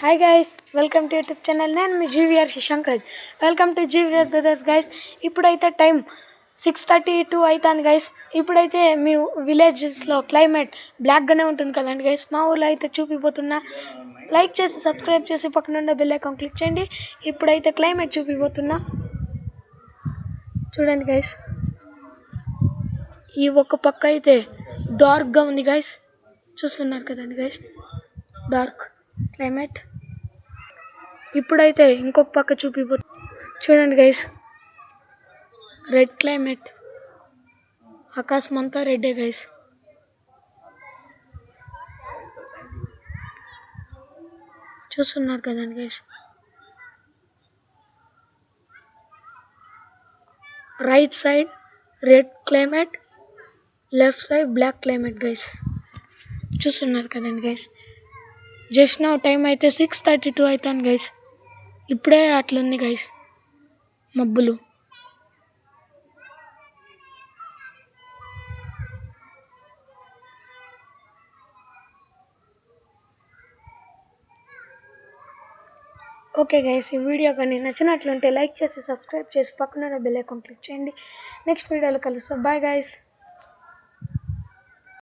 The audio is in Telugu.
Hi guys, welcome to YouTube channel. నేను మీ GVR Shashankraj. Welcome to GVR brothers guys. ఇప్పుడైతే టైం 6:32 అవుతుంది గైస్. ఇప్పుడైతే మీ విలేజెస్లో క్లైమేట్ బ్లాక్గానే ఉంటుంది కదండి గైస్. మా ఊళ్ళో అయితే చూపిపోతున్నా. లైక్ చేసి సబ్స్క్రైబ్ చేసి పక్కన ఉన్న బెల్ ఐకాన్ క్లిక్ చేయండి. ఇప్పుడైతే క్లైమేట్ చూపిపోతున్నా, చూడండి గైస్. ఈ ఒక్క పక్క అయితే డార్క్గా ఉంది గైస్, చూస్తున్నారు కదండి గైస్, డార్క్ క్లైమేట్. ఇప్పుడైతే ఇంకొక పక్క చూడండి గైస్, రెడ్ క్లైమేట్. ఆకాశం అంతా రెడ్డే గైస్. చూస్తున్నారు కదండి guys. Right side red climate, left side black climate guys. చూస్తున్నారు కదండి గైస్. జస్ట్ నౌ టైం అయితే 6:32 అవుతాను గైస్. ఇప్పుడే అట్లుంది గైస్ మబ్బులు. ఓకే గైస్, ఈ వీడియో కానీ నచ్చినట్లుంటే లైక్ చేసి సబ్స్క్రైబ్ చేసి పక్కన బెల్ ఐకాన్ క్లిక్ చేయండి. నెక్స్ట్ వీడియోలో కలుస్తాం. Bye guys.